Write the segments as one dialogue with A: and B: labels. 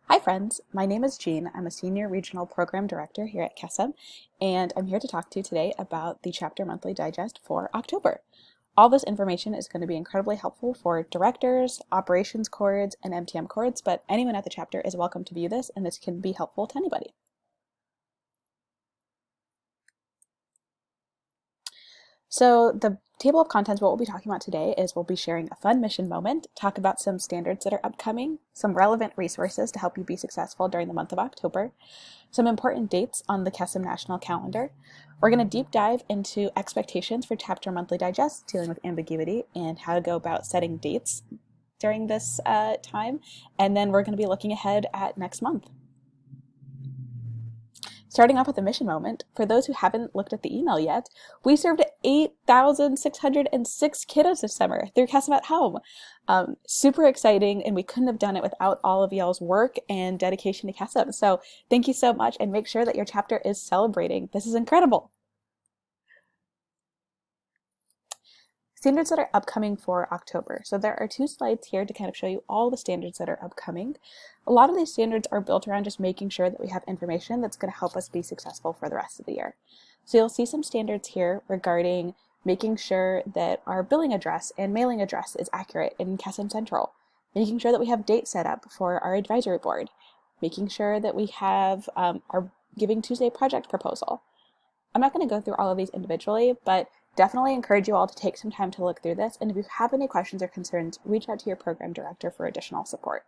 A: Hi friends, my name is Jean. I'm a Senior Regional Program Director here at KESM, and I'm here to talk to you today about the Chapter Monthly Digest for October. All this information is going to be incredibly helpful for directors, operations coords, and MTM coords, but anyone at the chapter is welcome to view this, and this can be helpful to anybody. So the table of contents, what we'll be talking about today is we'll be sharing a fun mission moment, talk about some standards that are upcoming, some relevant resources to help you be successful during the month of October, some important dates on the KESM National Calendar. We're going to deep dive into expectations for Chapter Monthly Digest, dealing with ambiguity, and how to go about setting dates during this time. And then we're going to be looking ahead at next month. Starting off with the mission moment, for those who haven't looked at the email yet, we served 8,606 kiddos this summer through KESM at Home. Super exciting, and we couldn't have done it without all of y'all's work and dedication to KESM. So thank you so much, and make sure that your chapter is celebrating. This is incredible. Standards that are upcoming for October. So there are two slides here to kind of show you all the standards that are upcoming. A lot of these standards are built around just making sure that we have information that's going to help us be successful for the rest of the year. So you'll see some standards here regarding making sure that our billing address and mailing address is accurate in KESM Central, making sure that we have dates set up for our advisory board, making sure that we have our Giving Tuesday project proposal. I'm not going to go through all of these individually, but definitely encourage you all to take some time to look through this, and if you have any questions or concerns, reach out to your program director for additional support.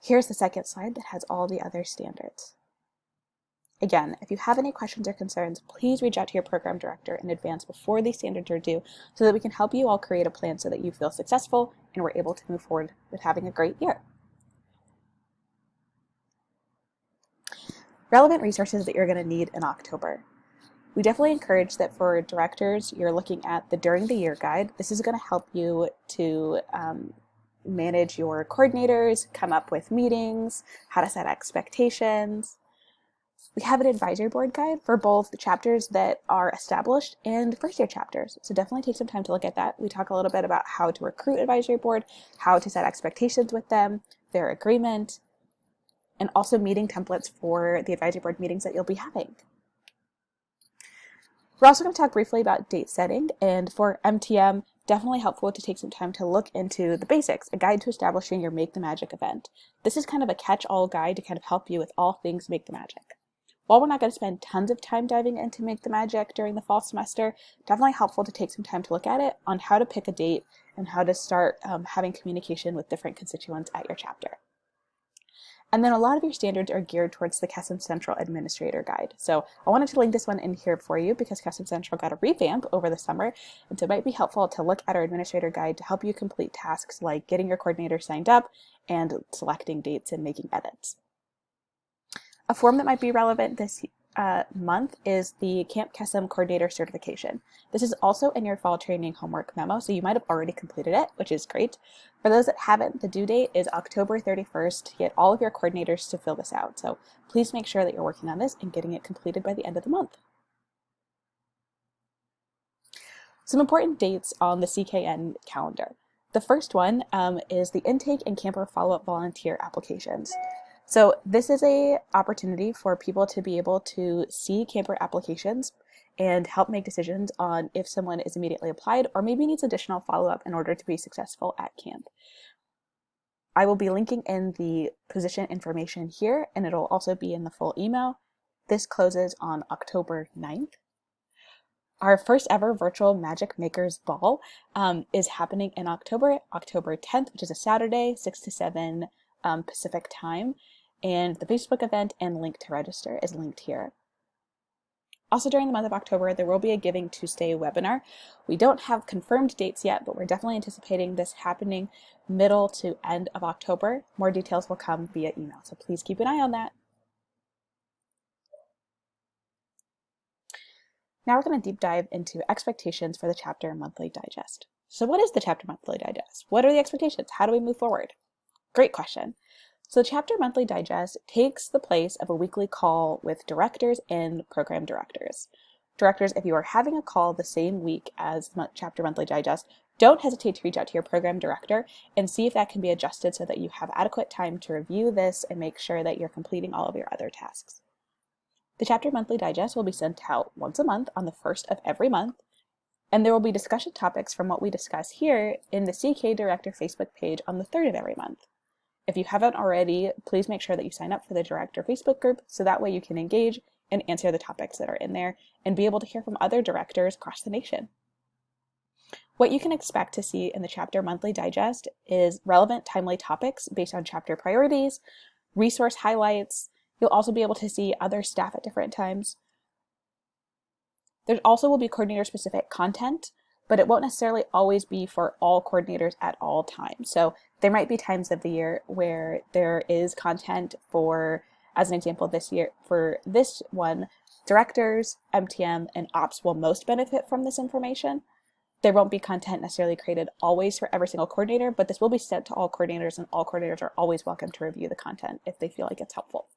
A: Here's the second slide that has all the other standards. Again, if you have any questions or concerns, please reach out to your program director in advance before these standards are due so that we can help you all create a plan so that you feel successful and we're able to move forward with having a great year. Relevant resources that you're going to need in October. We definitely encourage that for directors, you're looking at the During the Year guide. This is going to help you to manage your coordinators, come up with meetings, how to set expectations. We have an advisory board guide for both the chapters that are established and first year chapters. So definitely take some time to look at that. We talk a little bit about how to recruit advisory board, how to set expectations with them, their agreement, and also meeting templates for the advisory board meetings that you'll be having. We're also going to talk briefly about date setting, and for MTM, definitely helpful to take some time to look into the basics, a guide to establishing your Make the Magic event. This is kind of a catch-all guide to kind of help you with all things Make the Magic. While we're not going to spend tons of time diving into Make the Magic during the fall semester, definitely helpful to take some time to look at it on how to pick a date and how to start having communication with different constituents at your chapter. And then a lot of your standards are geared towards the KESM Central Administrator Guide. So I wanted to link this one in here for you because KESM Central got a revamp over the summer, and so it might be helpful to look at our Administrator Guide to help you complete tasks like getting your coordinator signed up and selecting dates and making edits. A form that might be relevant this month is the Camp KESM Coordinator Certification. This is also in your fall training homework memo, so you might have already completed it, which is great. For those that haven't, the due date is October 31st to get all of your coordinators to fill this out. So please make sure that you're working on this and getting it completed by the end of the month. Some important dates on the CKN calendar. The first one is the intake and camper follow-up volunteer applications. So this is an opportunity for people to be able to see camper applications and help make decisions on if someone is immediately applied or maybe needs additional follow-up in order to be successful at camp. I will be linking in the position information here, and it'll also be in the full email. This closes on October 9th. Our first ever virtual Magic Makers Ball is happening in October 10th, which is a Saturday, 6 to 7 Pacific time, and the Facebook event and link to register is linked here. Also during the month of October, there will be a Giving Tuesday webinar. We don't have confirmed dates yet, but we're definitely anticipating this happening middle to end of October. More details will come via email, so please keep an eye on that. Now we're going to deep dive into expectations for the Chapter Monthly Digest. So what is the Chapter Monthly Digest? What are the expectations? How do we move forward? Great question. So the Chapter Monthly Digest takes the place of a weekly call with directors and program directors. Directors, if you are having a call the same week as Chapter Monthly Digest, Don't hesitate to reach out to your program director and see if that can be adjusted so that you have adequate time to review this and make sure that you're completing all of your other tasks. The Chapter Monthly Digest will be sent out once a month on the first of every month, and there will be discussion topics from what we discuss here in the CK Director Facebook page on the third of every month. If you haven't already, please make sure that you sign up for the Director Facebook group so that way you can engage and answer the topics that are in there and be able to hear from other directors across the nation. What you can expect to see in the Chapter Monthly Digest is relevant, timely topics based on chapter priorities, resource highlights. You'll also be able to see other staff at different times. There also will be coordinator-specific content, but it won't necessarily always be for all coordinators at all times. So there might be times of the year where there is content for, as an example this year, for this one, directors, MTM, and ops will most benefit from this information. There won't be content necessarily created always for every single coordinator, but this will be sent to all coordinators, and all coordinators are always welcome to review the content if they feel like it's helpful.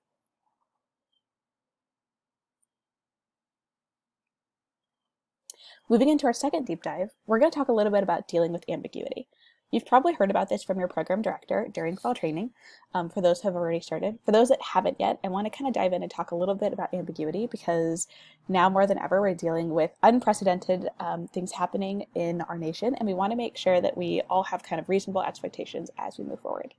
A: Moving into our second deep dive, we're going to talk a little bit about dealing with ambiguity. You've probably heard about this from your program director during fall training, for those who have already started. For those that haven't yet, I want to kind of dive in and talk a little bit about ambiguity because now more than ever, we're dealing with unprecedented things happening in our nation, and we want to make sure that we all have kind of reasonable expectations as we move forward.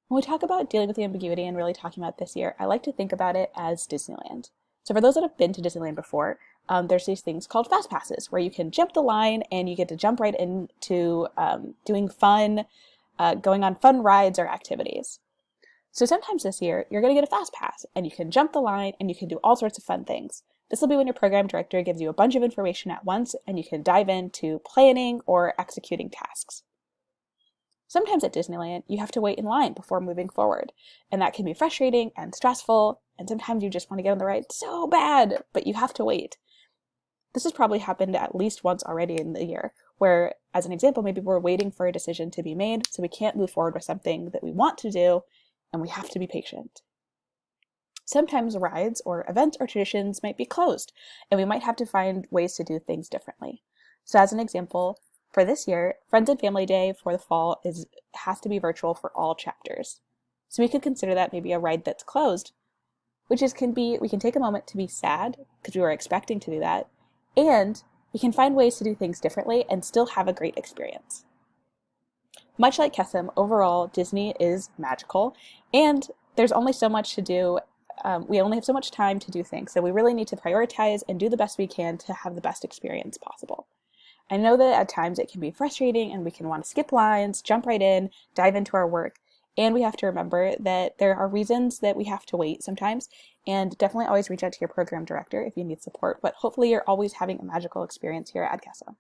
A: When we talk about dealing with the ambiguity and really talking about this year, I like to think about it as Disneyland. So for those that have been to Disneyland before, there's these things called fast passes where you can jump the line and you get to jump right into doing fun, going on fun rides or activities. So sometimes this year, you're going to get a fast pass and you can jump the line and you can do all sorts of fun things. This will be when your program director gives you a bunch of information at once and you can dive into planning or executing tasks. Sometimes at Disneyland, you have to wait in line before moving forward, and that can be frustrating and stressful, and sometimes you just want to get on the ride so bad, but you have to wait. This has probably happened at least once already in the year, where, as an example, maybe we're waiting for a decision to be made, so we can't move forward with something that we want to do, and we have to be patient. Sometimes rides or events or traditions might be closed, and we might have to find ways to do things differently. So as an example, for this year, Friends and Family Day for the fall has to be virtual for all chapters. So we could consider that maybe a ride that's closed, we can take a moment to be sad because we were expecting to do that, and we can find ways to do things differently and still have a great experience. Much like Kesem, overall, Disney is magical, and there's only so much to do. We only have so much time to do things, so we really need to prioritize and do the best we can to have the best experience possible. I know that at times it can be frustrating and we can want to skip lines, jump right in, dive into our work, and we have to remember that there are reasons that we have to wait sometimes, and definitely always reach out to your program director if you need support, but hopefully you're always having a magical experience here at ADCASA.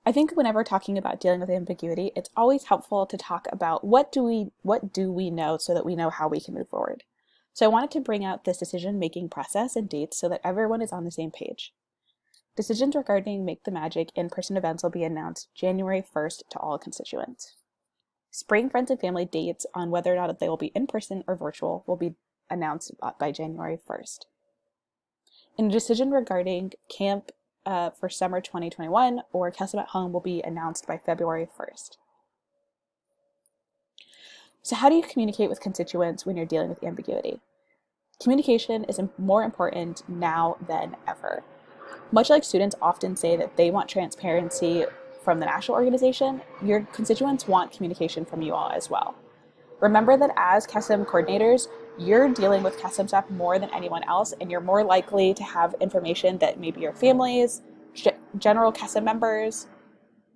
A: I think whenever talking about dealing with ambiguity, it's always helpful to talk about what do we know so that we know how we can move forward. So I wanted to bring out this decision-making process and dates so that everyone is on the same page. Decisions regarding Make the Magic in-person events will be announced January 1st to all constituents. Spring Friends and Family dates on whether or not they will be in-person or virtual will be announced by January 1st. And a decision regarding camp for summer 2021 or Kesem at Home will be announced by February 1st. So how do you communicate with constituents when you're dealing with ambiguity? Communication is more important now than ever. Much like students often say that they want transparency from the national organization, your constituents want communication from you all as well. Remember that as Kesem coordinators, you're dealing with Kesem staff more than anyone else, and you're more likely to have information that maybe your families, general Kesem members,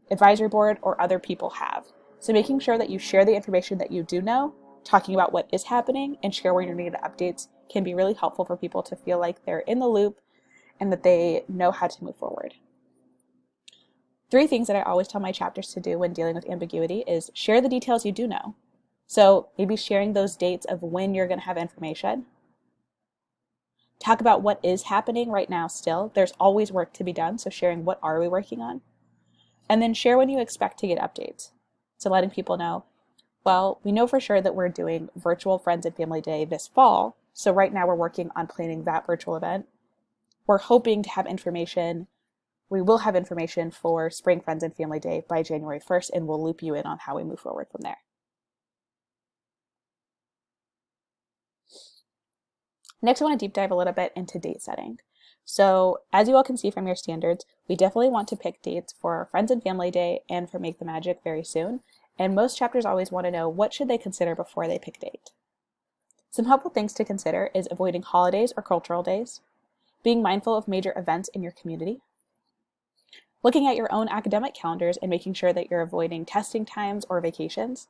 A: advisory board, or other people have. So making sure that you share the information that you do know, talking about what is happening, and share where you're needed updates can be really helpful for people to feel like they're in the loop and that they know how to move forward. 3 things that I always tell my chapters to do when dealing with ambiguity is share the details you do know. So maybe sharing those dates of when you're going to have information. Talk about what is happening right now still. There's always work to be done, so sharing what are we working on. And then share when you expect to get updates. So letting people know, well, we know for sure that we're doing virtual Friends and Family Day this fall, so right now we're working on planning that virtual event. We're hoping to have information we will have information for Spring Friends and Family Day by January 1st, and we'll loop you in on how we move forward from there. Next, I want to deep dive a little bit into date setting. So as you all can see from your standards, we definitely want to pick dates for our Friends and Family Day and for Make the Magic very soon. And most chapters always want to know what should they consider before they pick a date. Some helpful things to consider is avoiding holidays or cultural days, being mindful of major events in your community, looking at your own academic calendars and making sure that you're avoiding testing times or vacations.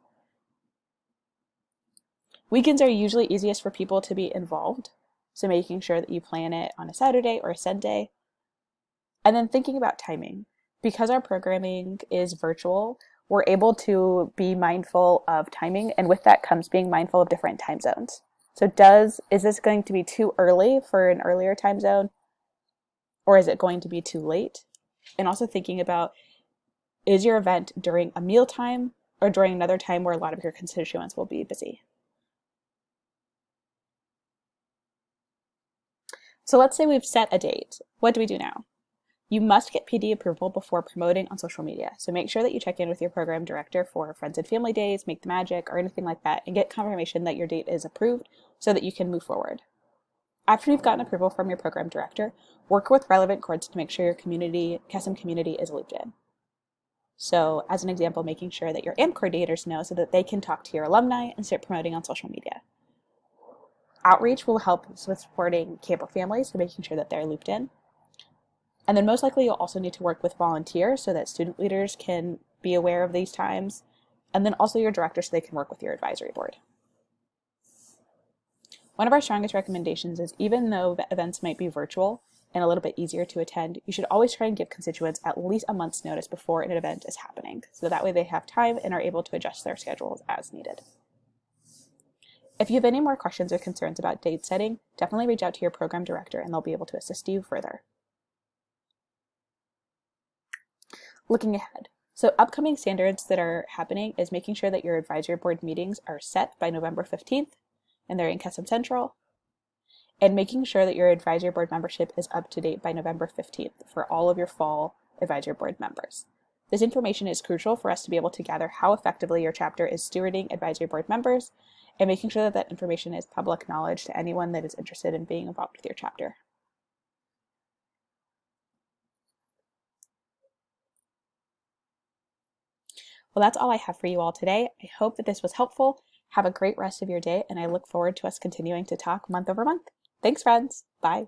A: Weekends are usually easiest for people to be involved, so making sure that you plan it on a Saturday or a Sunday. And then thinking about timing. Because our programming is virtual, we're able to be mindful of timing, and with that comes being mindful of different time zones. So is this going to be too early for an earlier time zone, or is it going to be too late? And also thinking about, is your event during a mealtime or during another time where a lot of your constituents will be busy? So let's say we've set a date. What do we do now? You must get PD approval before promoting on social media. So make sure that you check in with your program director for Friends and Family Days, Make the Magic, or anything like that, and get confirmation that your date is approved so that you can move forward. After you've gotten approval from your program director, work with relevant courts to make sure your CASM community is looped in. So as an example, making sure that your AMP coordinators know so that they can talk to your alumni and start promoting on social media. Outreach will help with supporting camper families, so making sure that they're looped in. And then most likely you'll also need to work with volunteers so that student leaders can be aware of these times. And then also your director so they can work with your advisory board. One of our strongest recommendations is, even though events might be virtual and a little bit easier to attend, you should always try and give constituents at least a month's notice before an event is happening, so that way they have time and are able to adjust their schedules as needed. If you have any more questions or concerns about date setting, definitely reach out to your program director and they'll be able to assist you further. Looking ahead. So upcoming standards that are happening is making sure that your advisory board meetings are set by November 15th and they're in CASM Central, and making sure that your advisory board membership is up to date by November 15th for all of your fall advisory board members. This information is crucial for us to be able to gather how effectively your chapter is stewarding advisory board members and making sure that that information is public knowledge to anyone that is interested in being involved with your chapter. Well, that's all I have for you all today. I hope that this was helpful. Have a great rest of your day, and I look forward to us continuing to talk month over month. Thanks, friends. Bye.